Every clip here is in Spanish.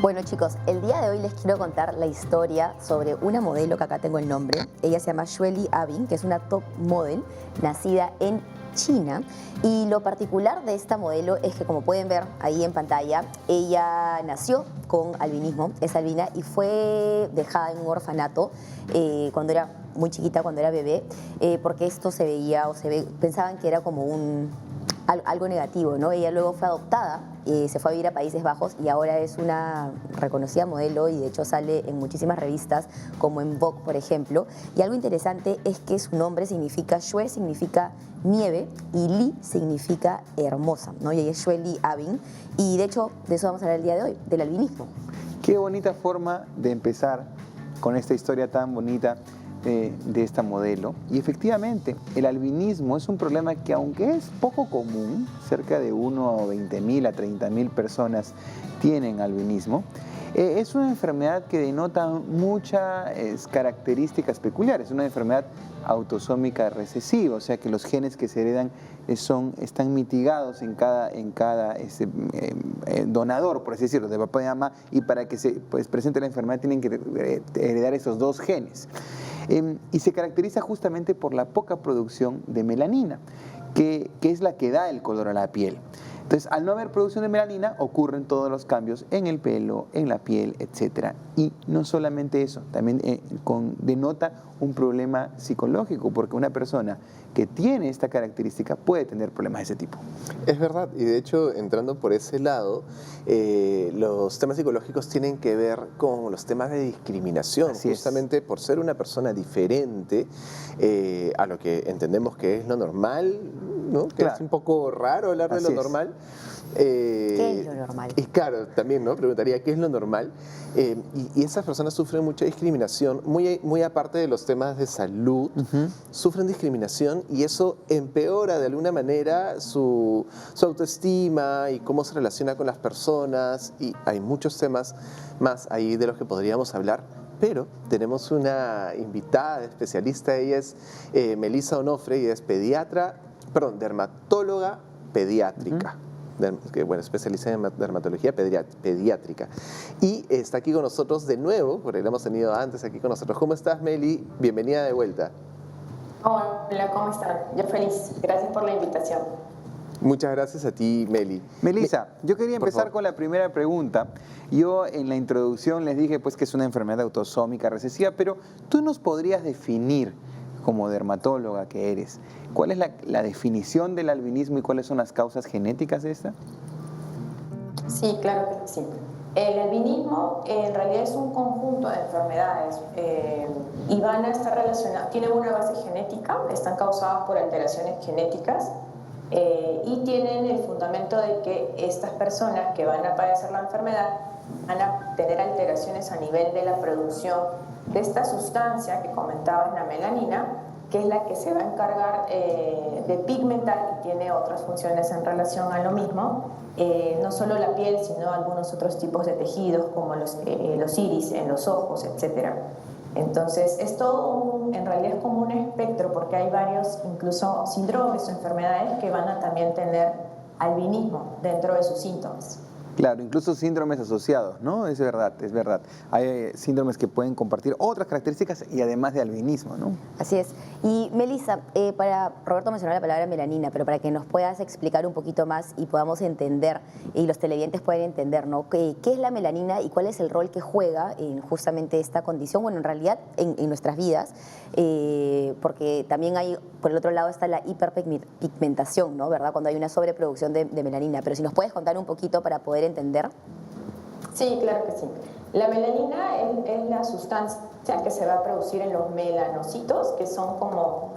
Bueno chicos, el día de hoy les quiero contar la historia sobre una modelo que acá tengo el nombre. Ella se llama Xueli Abin, que es una top model nacida en China. Y lo particular de esta modelo es que, como pueden ver ahí en pantalla, ella nació con albinismo, es albina, y fue dejada en un orfanato cuando era muy chiquita, cuando era bebé, porque esto se veía pensaban que era como algo negativo, ¿no? Ella luego fue adoptada, se fue a vivir a Países Bajos y ahora es una reconocida modelo y de hecho sale en muchísimas revistas como en Vogue, por ejemplo. Y algo interesante es que su nombre significa, Xue significa nieve y Li significa hermosa, ¿no? Y ella es Xueli Abin y de hecho de eso vamos a hablar el día de hoy, del albinismo. Qué bonita forma de empezar con esta historia tan bonita de esta modelo. Y efectivamente, el albinismo es un problema que, aunque es poco común, cerca de 1 a 20.000 a 30.000 personas tienen albinismo, es una enfermedad que denota muchas características peculiares. Una enfermedad autosómica recesiva, o sea que los genes que se heredan están mitigados en cada donador, por así decirlo, de papá y mamá, y para que se presente la enfermedad tienen que heredar esos dos genes. Y se caracteriza justamente por la poca producción de melanina, que es la que da el color a la piel. Entonces, al no haber producción de melanina, ocurren todos los cambios en el pelo, en la piel, etc. Y no solamente eso, también denota un problema psicológico, porque una persona que tiene esta característica puede tener problemas de ese tipo. Es verdad, y de hecho, entrando por ese lado, los temas psicológicos tienen que ver con los temas de discriminación, justamente por ser una persona diferente a lo que entendemos que es lo normal, ¿no? Que claro, es un poco raro hablar de lo normal. ¿Qué es lo normal? Y claro, también, ¿no? Preguntaría, ¿qué es lo normal? Y esas personas sufren mucha discriminación, muy aparte de los temas de salud, sufren discriminación y eso empeora de alguna manera su autoestima y cómo se relaciona con las personas, y hay muchos temas más ahí de los que podríamos hablar. Pero tenemos una invitada especialista, ella es Melissa Onofre, ella es dermatóloga pediátrica. Que, bueno, especialista en dermatología pediátrica. Y está aquí con nosotros de nuevo, porque la hemos tenido antes aquí con nosotros. ¿Cómo estás, Meli? Bienvenida de vuelta. Hola, ¿cómo están? Yo feliz. Gracias por la invitación. Muchas gracias a ti, Meli. Melissa, yo quería empezar con la primera pregunta. Yo en la introducción les dije pues que es una enfermedad autosómica recesiva, pero tú nos podrías definir, como dermatóloga que eres, ¿cuál es la definición del albinismo y cuáles son las causas genéticas de esta? Sí, claro que sí. El albinismo en realidad es un conjunto de enfermedades y van a estar relacionadas, tienen una base genética, están causadas por alteraciones genéticas y tienen el fundamento de que estas personas que van a padecer la enfermedad van a tener alteraciones a nivel de la producción de esta sustancia que comentabas, la melanina, que es la que se va a encargar de pigmentar y tiene otras funciones en relación a lo mismo, no solo la piel, sino algunos otros tipos de tejidos como los iris en los ojos, etc. Entonces, es todo en realidad es como un espectro, porque hay varios, incluso síndromes o enfermedades que van a también tener albinismo dentro de sus síntomas. Claro, incluso síndromes asociados, ¿no? Es verdad, es verdad. Hay síndromes que pueden compartir otras características y además de albinismo, ¿no? Así es. Y Melissa, Roberto mencionó la palabra melanina, pero para que nos puedas explicar un poquito más y podamos entender, y los televidentes pueden entender, ¿no? ¿Qué es la melanina y cuál es el rol que juega en justamente esta condición? Bueno, en realidad en nuestras vidas, porque también hay, por el otro lado está la hiperpigmentación, ¿no? ¿Verdad? Cuando hay una sobreproducción de melanina. Pero si nos puedes contar un poquito para poder entender. Sí, claro que sí. La melanina es la sustancia que se va a producir en los melanocitos, que son como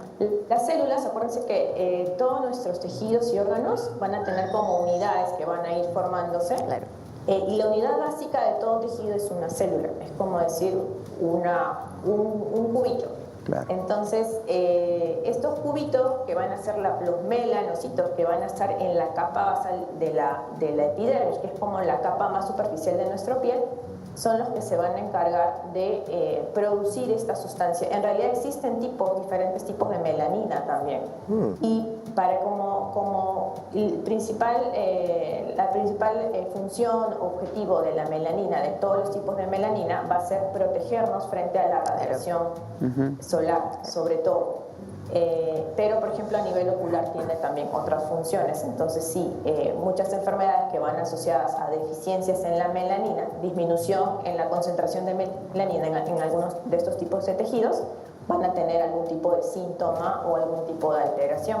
las células. Acuérdense que todos nuestros tejidos y órganos van a tener como unidades que van a ir formándose. Claro. Y la unidad básica de todo tejido es una célula, es como decir un cubito. Claro. Entonces, estos cubitos que van a ser los melanocitos, que van a estar en la capa basal de la epidermis, que es como la capa más superficial de nuestra piel, son los que se van a encargar de producir esta sustancia. En realidad existen diferentes tipos de melanina también. Y para como la principal función, objetivo de la melanina, de todos los tipos de melanina, va a ser protegernos frente a la radiación solar, sobre todo. Pero, por ejemplo, a nivel ocular tiene también otras funciones. Entonces, sí, muchas enfermedades que van asociadas a deficiencias en la melanina, disminución en la concentración de melanina en algunos de estos tipos de tejidos, van a tener algún tipo de síntoma o algún tipo de alteración.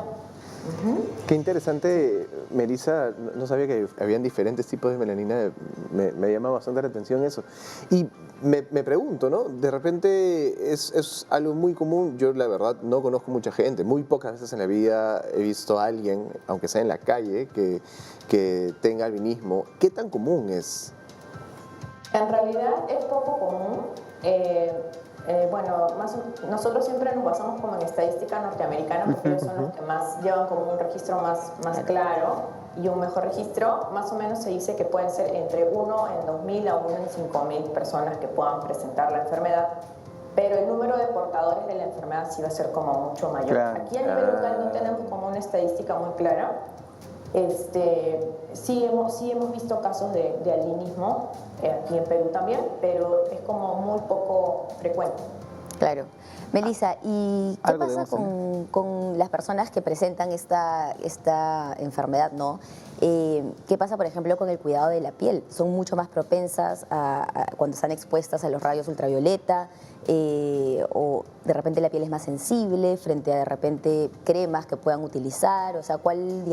Qué interesante, Melissa, no sabía que habían diferentes tipos de melanina, me llama bastante la atención eso. Y me pregunto, ¿no? De repente es algo muy común, yo la verdad no conozco mucha gente, muy pocas veces en la vida he visto a alguien, aunque sea en la calle, que tenga albinismo. ¿Qué tan común es? En realidad es poco común. Bueno, nosotros siempre nos basamos como en estadística norteamericana porque ellos son los que más llevan como un registro más claro y un mejor registro. Más o menos se dice que pueden ser entre 1 en 2.000 a 1 en 5.000 personas que puedan presentar la enfermedad, pero el número de portadores de la enfermedad sí va a ser como mucho mayor. Claro. Aquí a nivel local no tenemos como una estadística muy clara. Sí hemos visto casos de albinismo aquí en Perú también, pero es como muy poco frecuente. Claro. Melissa, ¿y qué Algo pasa debemos con las personas que presentan esta enfermedad, ¿no? ¿Qué pasa, por ejemplo, con el cuidado de la piel? ¿Son mucho más propensas cuando están expuestas a los rayos ultravioleta? ¿O de repente la piel es más sensible frente a de repente cremas que puedan utilizar? O sea, ¿cuáles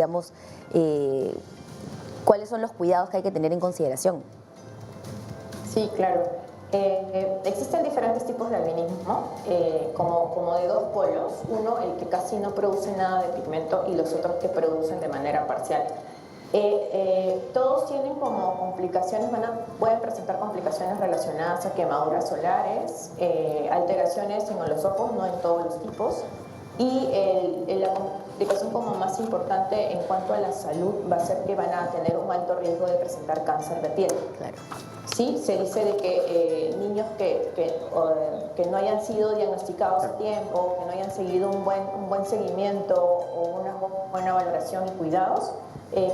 son los cuidados que hay que tener en consideración? Sí, claro. Existen diferentes tipos de albinismo, como de dos polos. Uno, el que casi no produce nada de pigmento, y los otros que producen de manera parcial. Todos tienen como complicaciones, pueden presentar complicaciones relacionadas a quemaduras solares, alteraciones en los ojos, no en todos los tipos. Y la complicación como más importante en cuanto a la salud va a ser que van a tener un alto riesgo de presentar cáncer de piel. Claro. Sí, se dice de que niños que no hayan sido diagnosticados a tiempo, que no hayan seguido un buen seguimiento o una buena valoración y cuidados,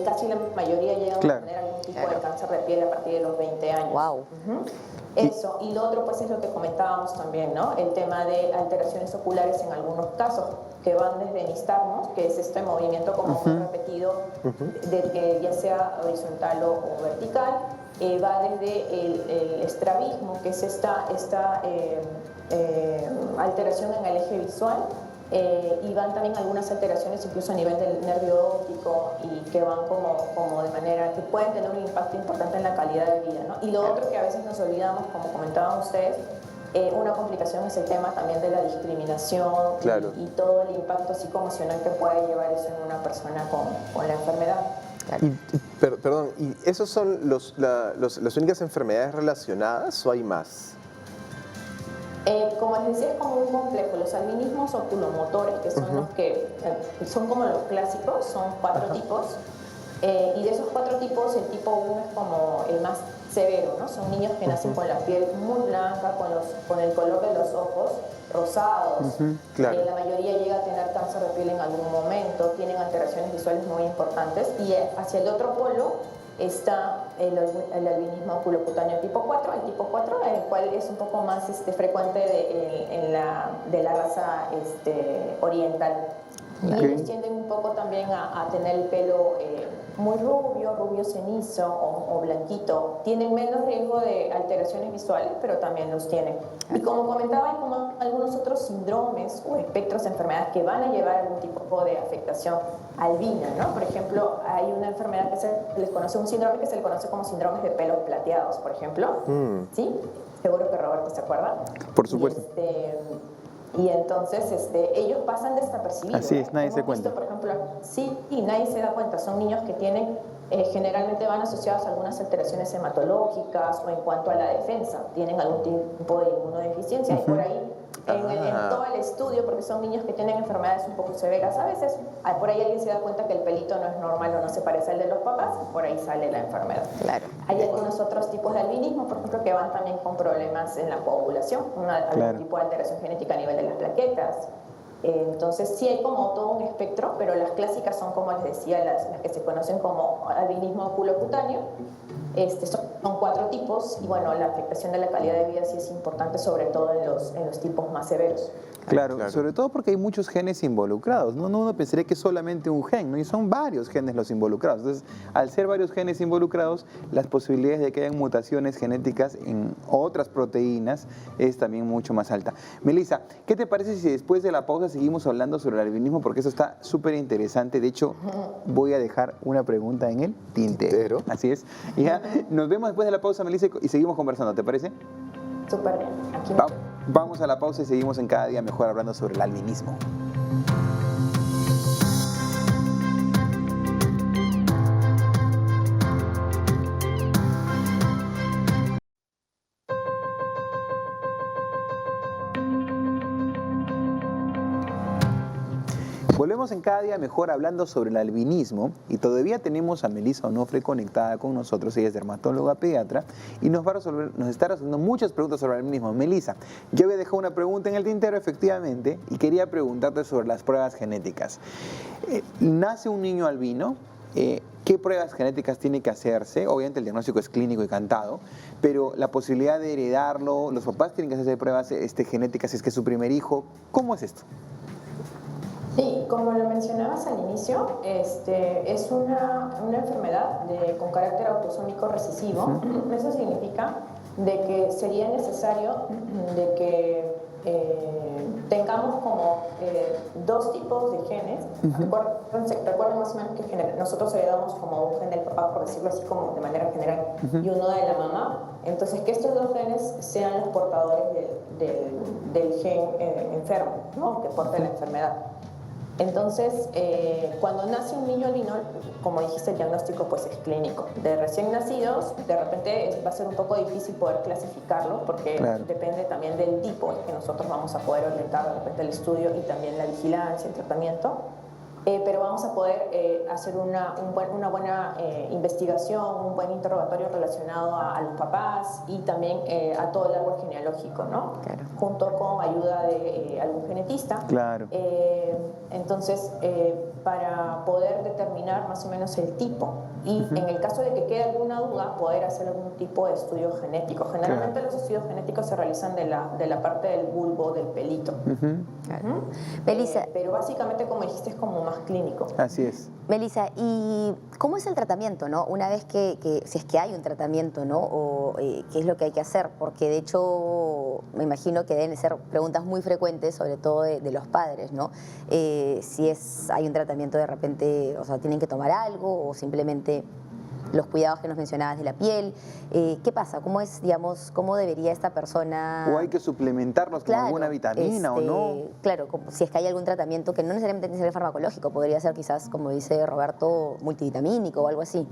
casi la mayoría llegan a tener algún tipo de cáncer de piel a partir de los 20 años. Wow. Eso, y lo otro pues es lo que comentábamos también, ¿no? El tema de alteraciones oculares en algunos casos, que van desde nistagmos, que es este movimiento como muy repetido, de que ya sea horizontal o vertical, va desde el estrabismo, que es esta alteración en el eje visual, y van también algunas alteraciones incluso a nivel del nervio óptico y que van como de manera que pueden tener un impacto importante en la calidad de vida, ¿no? Y lo otro que a veces nos olvidamos, como comentaban ustedes, una complicación es el tema también de la discriminación y todo el impacto psicoemocional que puede llevar eso en una persona con la enfermedad. Perdón, ¿y esos son las únicas enfermedades relacionadas o hay más? Como les decía, es como un complejo. Los albinismos oculomotores, que son los que son como los clásicos, son 4 tipos. Y de esos 4 tipos, el tipo 1 es como el más severo, ¿no? Son niños que nacen con la piel muy blanca, con el color de los ojos rosados. Claro. La mayoría llega a tener cáncer de piel en algún momento, tienen alteraciones visuales muy importantes. Y hacia el otro polo está el albinismo oculocutáneo tipo 4, el tipo 4, el cual es un poco más frecuente de la raza oriental. Y ellos tienden un poco también a tener el pelo muy rubio cenizo o blanquito. Tienen menos riesgo de alteraciones visuales, pero también los tienen. Y como comentaba, hay como algunos otros síndromes o espectros de enfermedades que van a llevar algún tipo de afectación albina, ¿no? Por ejemplo, hay una enfermedad que se les conoce, un síndrome que se le conoce como síndromes de pelos plateados, por ejemplo. ¿Sí? Seguro que Roberto se acuerda. Por supuesto. Y entonces ellos pasan desapercibidos. Así es, nadie se cuenta. Por ejemplo, sí, y nadie se da cuenta. Son niños que tienen, generalmente van asociados a algunas alteraciones hematológicas o en cuanto a la defensa. Tienen algún tipo de inmunodeficiencia y por ahí en todo el estudio, porque son niños que tienen enfermedades un poco severas. A veces por ahí alguien se da cuenta que el pelito no es normal o no se parece al de los papás, y por ahí sale la enfermedad. Claro. Hay algunos otros tipos de albinismo, por ejemplo, que van también con problemas en la coagulación, algún tipo de alteración genética a nivel de las plaquetas. Entonces sí hay como todo un espectro, pero las clásicas son, como les decía, las que se conocen como albinismo oculocutáneo. Son 4 tipos y bueno, la afectación de la calidad de vida sí es importante, sobre todo en los tipos más severos. Claro, sobre todo porque hay muchos genes involucrados, ¿no? Uno pensaría que es solamente un gen, ¿no? Y son varios genes los involucrados. Entonces, al ser varios genes involucrados, las posibilidades de que hayan mutaciones genéticas en otras proteínas es también mucho más alta. Melissa, ¿qué te parece si después de la pausa seguimos hablando sobre el albinismo? Porque eso está súper interesante. De hecho, voy a dejar una pregunta en el tintero. Así es. Ya, nos vemos después de la pausa, Melissa, y seguimos conversando, ¿te parece? Súper bien. Aquí Vamos a la pausa y seguimos en Cada Día Mejor hablando sobre el albinismo. Volvemos en Cada Día Mejor hablando sobre el albinismo y todavía tenemos a Melissa Onofre conectada con nosotros. Ella es dermatóloga pediatra y nos está resolviendo muchas preguntas sobre el albinismo. Melissa, yo había dejado una pregunta en el tintero efectivamente y quería preguntarte sobre las pruebas genéticas. Nace un niño albino, ¿qué pruebas genéticas tiene que hacerse? Obviamente el diagnóstico es clínico y cantado, pero la posibilidad de heredarlo, los papás tienen que hacerse pruebas genéticas si es que es su primer hijo. ¿Cómo es esto? Sí, como lo mencionabas al inicio, es una enfermedad con carácter autosómico recesivo. Eso significa de que sería necesario de que tengamos como 2 tipos de genes. Recuerden más o menos que nosotros heredamos como un gen del papá, por decirlo así, como de manera general, y uno de la mamá. Entonces, que estos 2 genes sean los portadores del gen enfermo, ¿no? Que porta la enfermedad. Entonces, cuando nace un niño albino, como dijiste, el diagnóstico pues es clínico. De recién nacidos, de repente va a ser un poco difícil poder clasificarlo porque depende también del tipo que nosotros vamos a poder orientar de repente el estudio y también la vigilancia, el tratamiento. Pero vamos a poder hacer una buena investigación, un buen interrogatorio relacionado a los papás y también a todo el árbol genealógico, ¿no? Claro. Junto con ayuda de algún genetista. Claro. Entonces, para poder determinar más o menos el tipo y en el caso de que quede alguna duda, poder hacer algún tipo de estudio genético. Generalmente los estudios genéticos se realizan de la parte del bulbo, del pelito. Melissa, pero básicamente, como dijiste, es como más clínico. Así es. Melissa, ¿y cómo es el tratamiento, no? Una vez si es que hay un tratamiento, ¿no? O qué es lo que hay que hacer, porque de hecho me imagino que deben ser preguntas muy frecuentes, sobre todo de los padres, ¿no? Si hay un tratamiento de repente, o sea, tienen que tomar algo o simplemente los cuidados que nos mencionabas de la piel. ¿Qué pasa? ¿Cómo es, digamos, cómo debería esta persona...? ¿O hay que suplementarlos con alguna vitamina o no? Claro, si es que hay algún tratamiento que no necesariamente tiene que ser farmacológico, podría ser quizás, como dice Roberto, multivitamínico o algo así.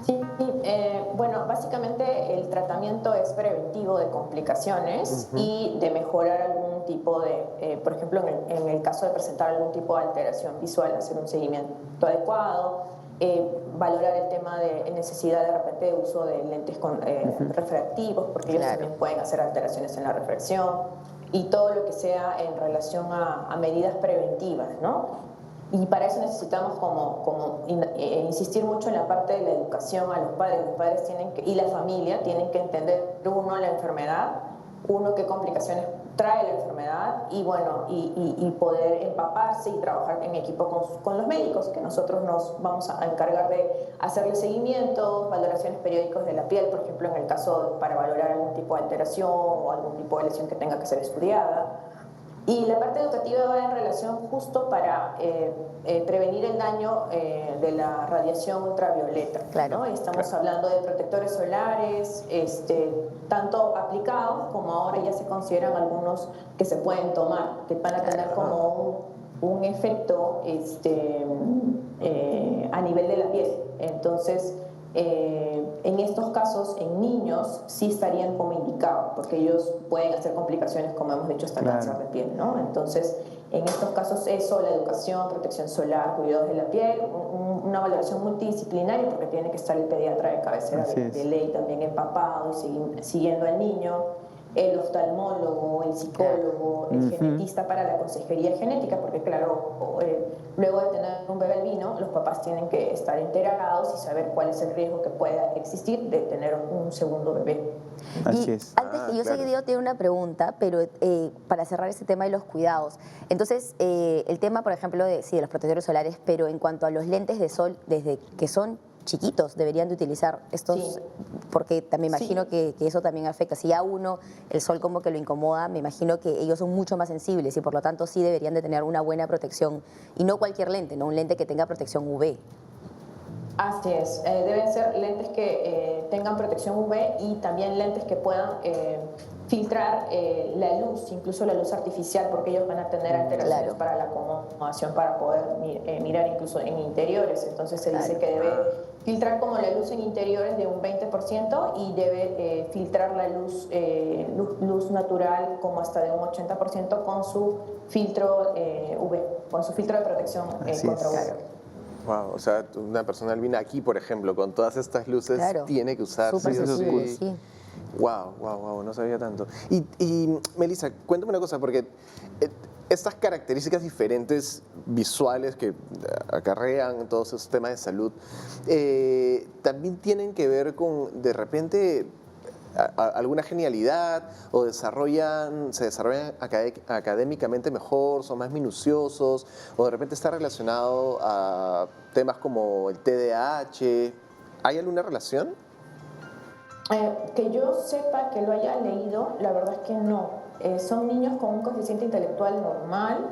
Sí, bueno, básicamente el tratamiento es preventivo de complicaciones y de mejorar algún tipo de, por ejemplo, en el caso de presentar algún tipo de alteración visual, hacer un seguimiento adecuado, valorar el tema de necesidad de repente de uso de lentes refractivos, porque ellos también pueden hacer alteraciones en la refracción, y todo lo que sea en relación a medidas preventivas, ¿no? Y para eso necesitamos insistir mucho en la parte de la educación a los padres. Los padres y la familia tienen que entender, uno, la enfermedad, qué complicaciones trae la enfermedad y bueno, y poder empaparse y trabajar en equipo con los médicos, que nosotros nos vamos a encargar de hacerle seguimientos, valoraciones periódicas de la piel, por ejemplo, en el caso para valorar algún tipo de alteración o algún tipo de lesión que tenga que ser estudiada. Y la parte educativa va en relación justo para prevenir el daño de la radiación ultravioleta. Claro. ¿no? Estamos hablando de protectores solares, tanto aplicados como ahora ya se consideran algunos que se pueden tomar, que van a tener como un efecto a nivel de la piel. Entonces, en estos casos, en niños, sí estarían como indicados, porque ellos pueden hacer complicaciones, como hemos dicho, hasta Claro. cáncer de piel, ¿no? Entonces, en estos casos eso, la educación, protección solar, cuidados de la piel, una valoración multidisciplinaria, porque tiene que estar el pediatra de cabecera Así de es. ley también empapado y siguiendo al niño, el oftalmólogo, el psicólogo, el genetista para la consejería genética, porque claro, luego de tener un bebé albino, los papás tienen que estar enterados y saber cuál es el riesgo que pueda existir de tener un segundo bebé. Así Y es. antes que yo sé que Diego tiene una pregunta, pero para cerrar este tema de los cuidados. Entonces, el tema, por ejemplo, de los protectores solares, pero en cuanto a los lentes de sol, desde que son chiquitos deberían de utilizar estos, Sí. porque también me imagino Sí. que eso también afecta. Si ya uno, el sol como que lo incomoda, me imagino que ellos son mucho más sensibles y por lo tanto sí deberían de tener una buena protección. Y no cualquier lente, ¿no? Un lente que tenga protección UV. Así es, deben ser lentes que tengan protección UV y también lentes que puedan filtrar la luz, incluso la luz artificial, porque ellos van a tener alteraciones Claro. para la acomodación, para poder mirar incluso en interiores. Entonces se dice Claro. que debe filtrar como la luz en interiores de un 20% y debe filtrar la luz natural como hasta de un 80% con su filtro UV, con su filtro de protección Así contra es. UV. Claro. Wow, o sea, una persona albina aquí, por ejemplo, con todas estas luces, Claro. tiene que usar Súper sí o sensible, sí. sí. Wow, no sabía tanto. Y Melissa, cuéntame una cosa, porque estas características diferentes visuales que acarrean todos esos temas de salud, también tienen que ver con, de repente, alguna genialidad o se desarrollan académicamente mejor, son más minuciosos, o de repente está relacionado a temas como el TDAH. ¿Hay alguna relación? Que yo sepa, que lo haya leído, la verdad es que no. Son niños con un coeficiente intelectual normal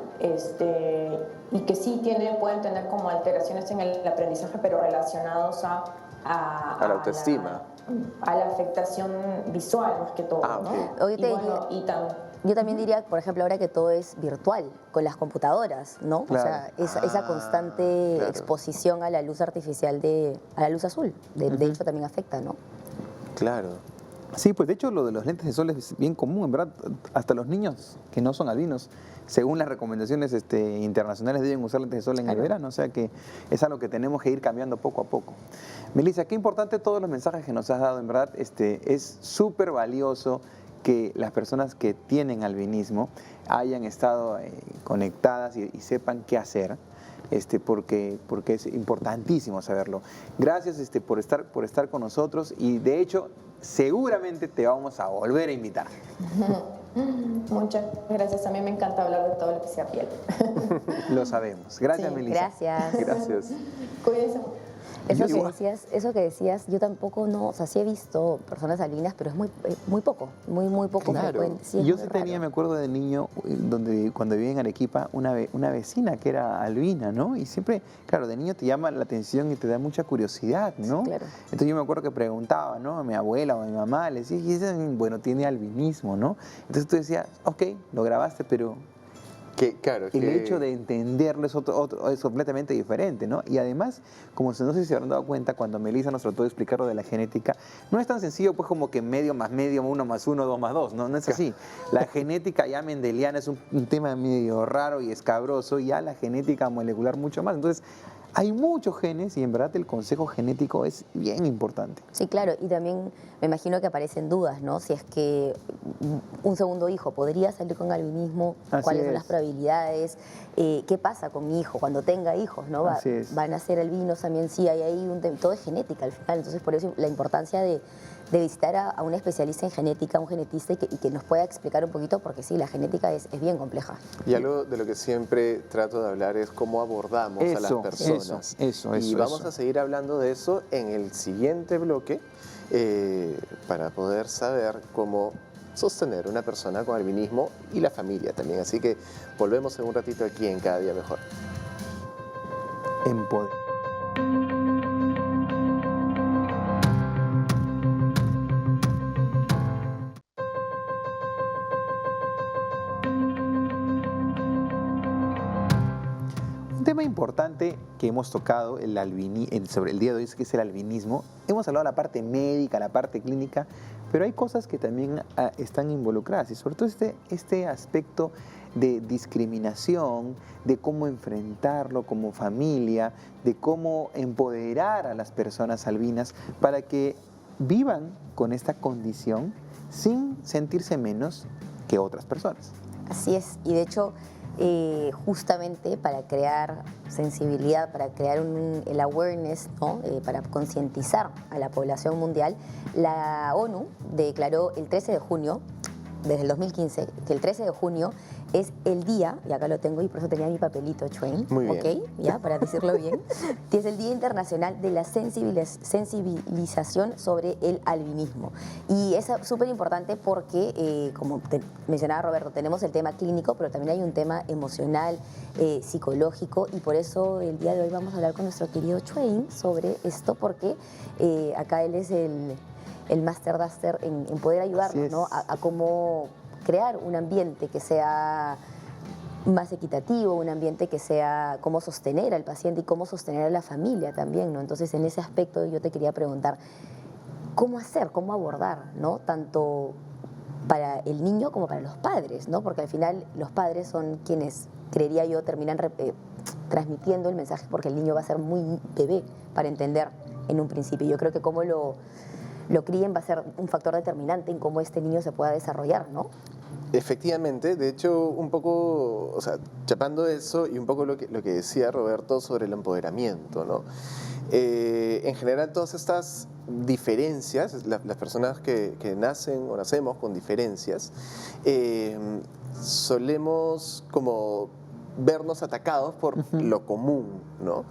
y que sí pueden tener como alteraciones en el aprendizaje, pero relacionados a la autoestima. A la afectación visual más que todo, Ah, ¿no? ok. Hoy Y te bueno, Yo también diría, por ejemplo, ahora que todo es virtual, con las computadoras, ¿no? Claro. O sea, esa constante claro. exposición a la luz artificial, a la luz azul, de hecho también afecta, ¿no? Claro. Sí, pues de hecho lo de los lentes de sol es bien común, en verdad. Hasta los niños que no son albinos, según las recomendaciones internacionales, deben usar lentes de sol en el verano. O sea que es algo que tenemos que ir cambiando poco a poco. Melissa, qué importante todos los mensajes que nos has dado, en verdad. Es súper valioso que las personas que tienen albinismo hayan estado conectadas y sepan qué hacer. Porque es importantísimo saberlo. Gracias por estar con nosotros y de hecho seguramente te vamos a volver a invitar. muchas gracias. A mí me encanta hablar de todo lo que sea piel. Lo sabemos. Gracias, Sí, Melissa. Gracias. Gracias. Cuídense. Eso que decías, yo tampoco no, o sea, sí he visto personas albinas, pero es muy poco, muy poco Claro. frecuente. Sí, es Yo muy sí tenía, raro. me acuerdo de niño, cuando vivía en Arequipa, una vecina que era albina, ¿no? Y siempre, claro, de niño te llama la atención y te da mucha curiosidad, ¿no? Sí, claro. Entonces yo me acuerdo que preguntaba, ¿no? A mi abuela o a mi mamá, le decía, y ese, bueno, tiene albinismo, ¿no? Entonces tú decías, ok, lo grabaste, pero Claro, el hecho de entenderlo es completamente diferente, ¿no? Y además, como no sé si se habrán dado cuenta, cuando Melissa nos trató de explicar lo de la genética, no es tan sencillo pues como que medio más medio, 1 más 1, 2 más 2, ¿no? No es así. La genética ya mendeliana es un tema medio raro y escabroso, y ya la genética molecular mucho más. Entonces, hay muchos genes y en verdad el consejo genético es bien importante. Sí, claro, y también me imagino que aparecen dudas, ¿no? Si es que un segundo hijo podría salir con albinismo, Así cuáles son es. las probabilidades, qué pasa con mi hijo cuando tenga hijos, ¿no? Así es. Van a ser albinos también, sí, hay ahí todo es genética al final, entonces por eso la importancia de visitar a un especialista en genética, un genetista, y que nos pueda explicar un poquito, porque sí, la genética es bien compleja. Y algo de lo que siempre trato de hablar es cómo abordamos a las personas. Y vamos a seguir hablando de eso en el siguiente bloque para poder saber cómo sostener una persona con albinismo y la familia también. Así que volvemos en un ratito aquí en Cada Día Mejor. En poder. tema importante que hemos tocado sobre el día de hoy es que es el albinismo. Hemos hablado de la parte médica, la parte clínica, pero hay cosas que también están involucradas y sobre todo este aspecto de discriminación, de cómo enfrentarlo como familia, de cómo empoderar a las personas albinas para que vivan con esta condición sin sentirse menos que otras personas. Así es, y de hecho, justamente para crear sensibilidad, para crear el awareness, ¿no? Para concientizar a la población mundial, la ONU declaró el 13 de junio, desde el 2015, que el 13 de junio es el día, y acá lo tengo y por eso tenía mi papelito, Chuen, Muy bien. ¿ok? Ya, para decirlo bien, que es el Día Internacional de la Sensibilización sobre el Albinismo. Y es súper importante porque, como mencionaba Roberto, tenemos el tema clínico, pero también hay un tema emocional, psicológico, y por eso el día de hoy vamos a hablar con nuestro querido Chuen sobre esto, porque acá él es el Master Duster en poder ayudarnos, ¿no? a cómo crear un ambiente que sea más equitativo, un ambiente que sea cómo sostener al paciente y cómo sostener a la familia también, ¿no? Entonces, en ese aspecto yo te quería preguntar, ¿cómo hacer, cómo abordar, ¿no? Tanto para el niño como para los padres, ¿no? Porque al final los padres son quienes, creería yo, terminan transmitiendo el mensaje porque el niño va a ser muy bebé para entender en un principio. Yo creo que cómo lo críen va a ser un factor determinante en cómo este niño se pueda desarrollar, ¿no? Efectivamente, de hecho, un poco, o sea, chapando eso y un poco lo que decía Roberto sobre el empoderamiento, ¿no? En general, todas estas diferencias, las personas que nacen o nacemos con diferencias, solemos como vernos atacados por lo común, ¿no?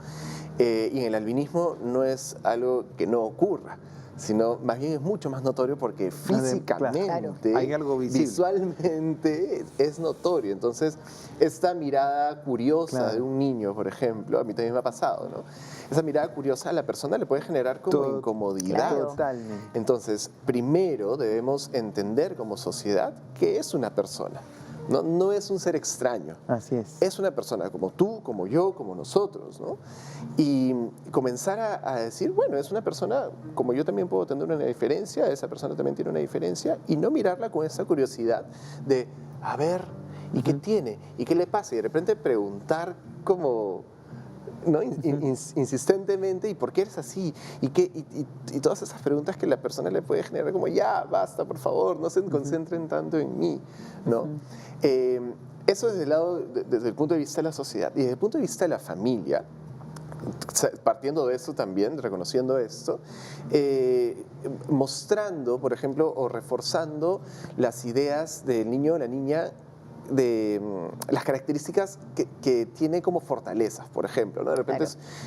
Y en el albinismo no es algo que no ocurra, sino más bien es mucho más notorio porque físicamente, claro, hay algo visible, visualmente es notorio. Entonces, esta mirada curiosa de un niño, por ejemplo, a mí también me ha pasado, ¿no? Esa mirada curiosa a la persona le puede generar como incomodidad. Claro. Totalmente. Entonces, primero debemos entender como sociedad que es una persona. No es un ser extraño. Así es. Es una persona como tú, como yo, como nosotros, ¿no? Y comenzar a decir, bueno, es una persona como yo también puedo tener una diferencia, esa persona también tiene una diferencia, y no mirarla con esa curiosidad de, a ver, ¿y qué tiene? ¿Y qué le pasa? Y de repente preguntar como, ¿no? Insistentemente, ¿y por qué eres así? Y todas esas preguntas que la persona le puede generar como, ya, basta, por favor, no se concentren tanto en mí, ¿no? Eso desde el punto de vista de la sociedad. Y desde el punto de vista de la familia, partiendo de esto también, reconociendo esto, mostrando, por ejemplo, o reforzando las ideas del niño o la niña, de las características que tiene como fortalezas, por ejemplo, ¿no? De repente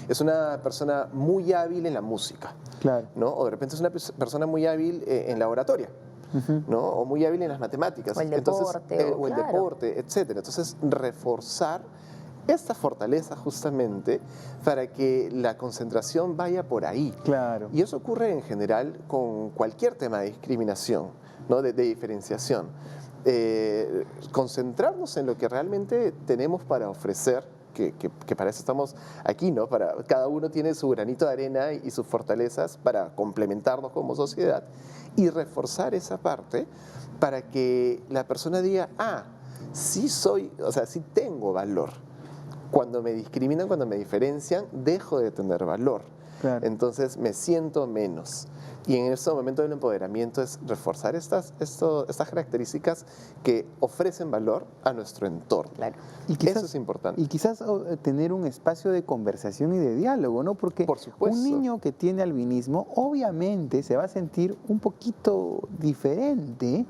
es una persona muy hábil en la música, claro, ¿no? O de repente es una persona muy hábil en la oratoria, ¿no? O muy hábil en las matemáticas. O el deporte. O el deporte, etc. Entonces, reforzar esta fortaleza justamente para que la concentración vaya por ahí. claro. Y eso ocurre en general con cualquier tema de discriminación, ¿no? de diferenciación. Concentrarnos en lo que realmente tenemos para ofrecer, que para eso estamos aquí, ¿no? Cada uno tiene su granito de arena y sus fortalezas para complementarnos como sociedad y reforzar esa parte para que la persona diga, sí soy, o sea, sí tengo valor. Cuando me discriminan, cuando me diferencian, dejo de tener valor. Claro. Entonces me siento menos. Y en ese momento del empoderamiento es reforzar estas características que ofrecen valor a nuestro entorno. Claro. Y quizás, eso es importante. Y quizás tener un espacio de conversación y de diálogo, ¿no? Porque Por supuesto. un niño que tiene albinismo obviamente se va a sentir un poquito diferente,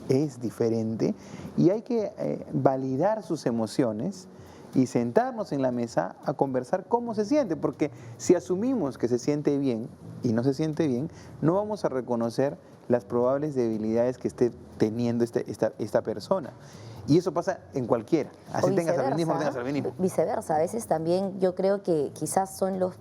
es diferente, y hay que validar sus emociones y sentarnos en la mesa a conversar cómo se siente, porque si asumimos que se siente bien y no se siente bien, no vamos a reconocer las probables debilidades que esté teniendo esta persona. Y eso pasa en cualquiera. Así O tengas albinismo o no viceversa, tengas albinismo. Viceversa, a veces también yo creo que quizás son los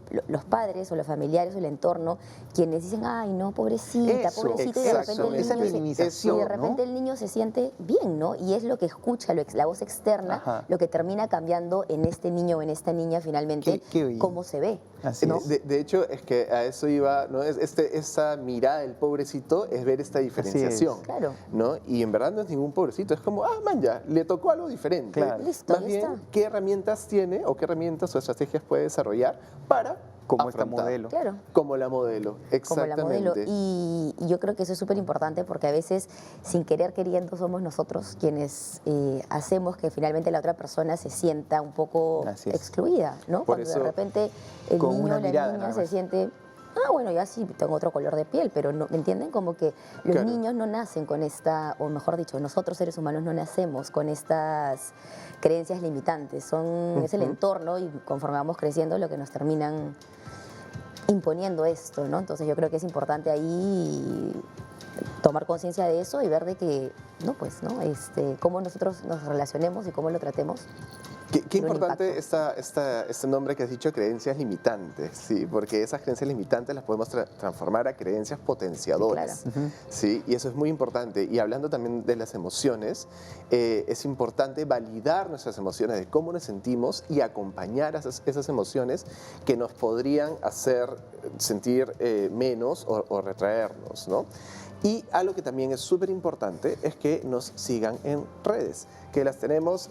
padres o los familiares o el entorno quienes dicen, ay, no, pobrecita, Eso, pobrecito, y de repente exacto, el esa niño minimización, y de repente ¿no? el niño se siente bien, ¿no? Y es lo que escucha, la voz externa, Ajá. lo que termina cambiando en este niño o en esta niña finalmente, Qué cómo se ve. Así ¿no? es. De hecho, es que a eso iba, ¿no? Esa mirada del pobrecito es ver esta diferenciación. Claro. ¿no? Y en verdad no es ningún pobrecito, es como, man, ya, le tocó algo diferente. Claro. Listo, Más ya bien, está. ¿qué herramientas tiene o qué herramientas o estrategias puede desarrollar para Como esta afrontar? modelo. Claro. Como la modelo, Como exactamente. la modelo. Y yo creo que eso es súper importante porque a veces, sin querer queriendo, somos nosotros quienes hacemos que finalmente la otra persona se sienta un poco Así es. excluida, ¿no? Por Cuando eso, de repente el con niño una o la mirada niña nada se más. siente, bueno, ya sí tengo otro color de piel, pero no, ¿me entienden? Como que los Claro. niños no nacen con esta, o mejor dicho, nosotros seres humanos no nacemos con estas creencias limitantes. Es el entorno y conforme vamos creciendo lo que nos terminan imponiendo esto, ¿no? Entonces yo creo que es importante ahí tomar conciencia de eso y ver de que, no, pues, ¿no? Cómo nosotros nos relacionemos y cómo lo tratemos. Qué tiene un importante impacto. este nombre que has dicho, creencias limitantes, sí, porque esas creencias limitantes las podemos transformar a creencias potenciadoras, Claro. sí, y eso es muy importante. Y hablando también de las emociones, es importante validar nuestras emociones, de cómo nos sentimos y acompañar a esas emociones que nos podrían hacer sentir menos o retraernos, ¿no? Y algo que también es súper importante es que nos sigan en redes, que las tenemos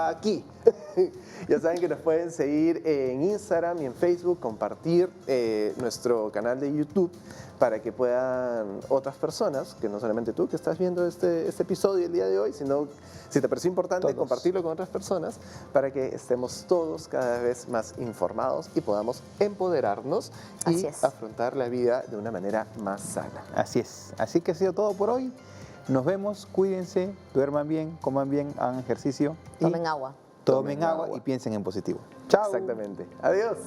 aquí. Ya saben que nos pueden seguir en Instagram y en Facebook, compartir nuestro canal de YouTube para que puedan otras personas, que no solamente tú que estás viendo este episodio el día de hoy, sino si te pareció importante Todos. compartirlo con otras personas para que estemos todos cada vez más informados y podamos empoderarnos y Así es. afrontar la vida de una manera más sana. Así es. Así que ha sido todo por hoy. Nos vemos, cuídense, duerman bien, coman bien, hagan ejercicio. y Tomen agua. Tomen agua y piensen en positivo. Chao. Exactamente. Adiós.